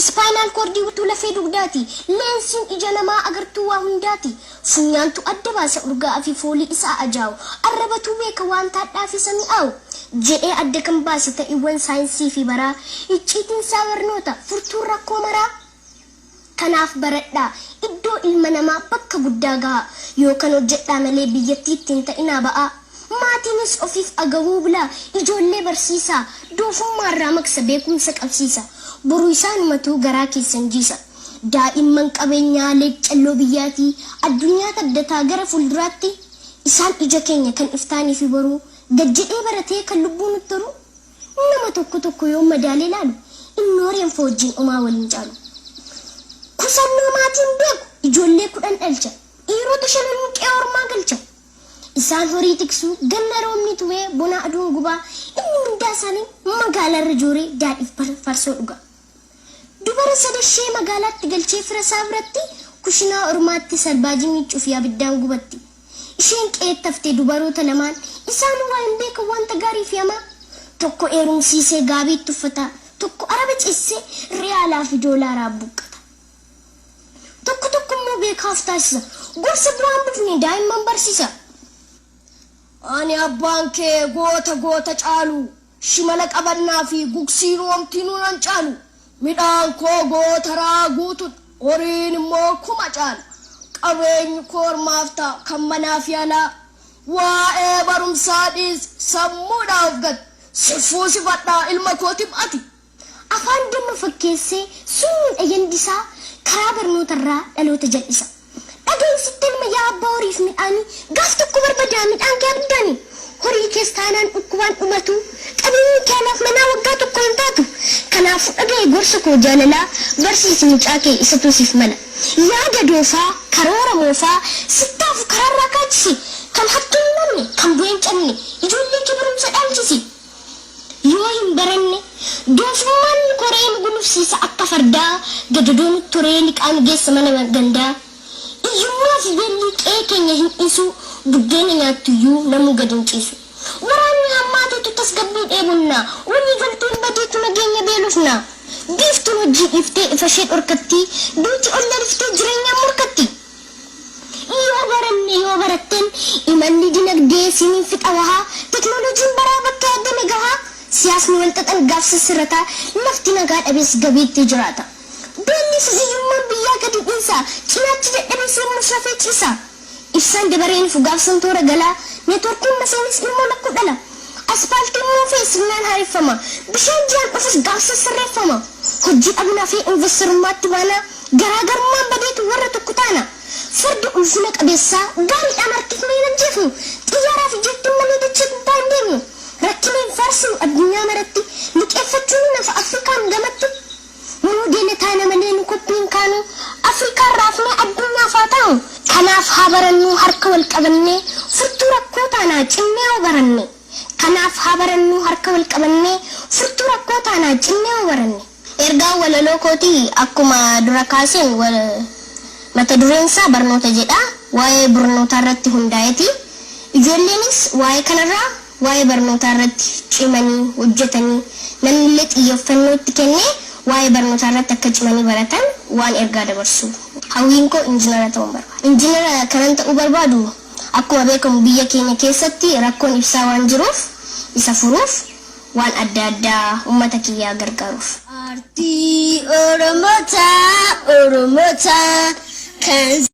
Spinal cord wutu lafee dugdaati leensin ija namaa agartuu waa hundaati funyaantu adda baasa urgaa fi foolii isaa ajaaw arrabatu beeka waan taadhaa fi sami'aaw jedhee adda kan baase ta'iiwwan saayinsii fi baraa icciitiin isaa barnoota furtuu rakkoo maraa kanaaf baradhaa iddoo ilma namaa bakka guddaa gahaa yookaan hojjedhaa malee biyyattiitti hin ta'inaa ba'aa maatiinis ofiif agawuu bilaa ijoollee barsiisaa doofummaarraa maksa beekumsa qabsiisa boru isaanumatu garaa keessan jiisa daa'imman qabeenyaa leeccalloo biyyaatii addunyaa tabdataa gara fuulduraatti isaan ija keenya kan iftaanii fi boruu gajjedhee baratee kan lubbuun uttaru nama tokko yoo madaalee laalu innooreen foojjiin umaa waliin caalu kusannoo maatiin beeku ijoollee 10 dhalcha dhiirota 5 muqee ormaa galcha isaan horii tiksuu ganna roobni tuwee bona aduun gubaa inni mindaa isaanii magaalarra jooree daadhiif farsoo dhugaa dubara sadashee magaalaatti galchee fira isaa biratti kushinaa ormaatti salbaajii miicuuf yaabiddaan gubatti isheen qeettaftee dubaroota lamaan isaan waa hin beekan wanta gaarii fi hamaa tokko eerumsiisee gaabiitti uffata tokko araba ciissee riyaalaa fi doolaaraa buqqata tokko immoo beekaaf taasisa gorsa biraan bufne daa'imman barsiisa ani abbaan kee goota caalu shimala qabannaa fi gugsii roomtiinuu nan caalu midhaan koo gootaraa guutu horiin immoo kuma caalu qabeenyi kormaaf ta'a kan manaaf yaalaa waa'ee barumsaa dhiis sammuudhaaf gad sifuu sifadhaa ilma kootiif ati afaan damma fakkeessee sunniin dhayyandisaa karaa barnootarraa dhaloota jal'isa dhageensitti ilma yaa abbaa horiif midhaanii gaaf tokko barbadaa midhaan kee abiddaanii horii kees taanaan dhukkubaan dhumatu qabeenyi keelaaf manaa waggaa tokko hin taatu kanaaf dhagee gorsa koo jaalalaa barsiisi mucaa kee isatu siif mala yaada doofaa karoora moofaa sittaafu karaarraa kaachisi kan hattuu hin namne kan bu'een cabne ijoollee kee barumsa dhaalchisi yoo hin baranne doofummaan koree gulufsiisa akka fardaa gadadoon turee liqaan geessa mana gandaa iyyummaa fi beelli qe'ee keenya hin dhiisu buddeena nyaattuyyuu namuu gad hin ciisu waraanni hammaateetu tasgabbii dheebunnaa walii galteen badeetu nageenya beelufnaa biiftuun hojii dhiiftee ifashee dhorkatti duuti olla dhiftee jireenyaa morkatti yoo baratteen imalli dinagdee siniin fixa wahaa teknooloojiin baraa bakka addame gahaa siyaasni walxaxan gaafsa sirrataa lafti nagaa dhabees gabiitti jiraata beelli siyyummaan biyyaa gadi dhiisa cinaachi dadhabee sirmus rafee ciisa ibsaan dabareen fugaafsan toora galaa neetworkiin maseenis ilmoo lakkuu dhala aspaaltiin moofee sirnaan haareffama bishaan jiran dhufus gaafsa sirreeffama hojii dhabnaa fi investorummaatti baanaa garaagarummaan badeetu warra tokko taana farda ulfina qabeessaa gaariidhaan harkifnee hin ajjeefnu xiyyaaraa fi jettiin malee dachee gubbaa hin deemnu rakkineen faarsinu addunyaa maratti liqeeffachuun nafa afrikaan gamattu moodeela taana malee nu koppiin kaanu afrikaan raafnee addunyaaf haa ta'u kanaaf haa barannuu harka wal qabannee furtuu rakkoo taanaa cinnee haa baranne kanaaf haa barannuu harka wal qabannee furtuu rakkoo taanaa cinnee haa baranne ergaan walaloo kootii akkuma dura kaaseen mata dureen isaa barnoota jedha waa'ee barnootaa irratti hundaa'eeti ijoolleenis waa'ee kanarraa waa'ee barnootaa irratti cimanii hojjetanii namnillee xiyyeeffannoo itti kennee waa'ee barnootaa irratti akka cimanii baratan waan ergaa dabarsu hawwiin koo injiinara ta'uu barbaada injiinara kanan ta'uu barbaadu akkuma beekamu biyya keenya keessatti rakkoon ibsaa waan jiruuf isa furuuf waan adda addaa uummata kiyyaa gargaaruuf Artii Oromoota kan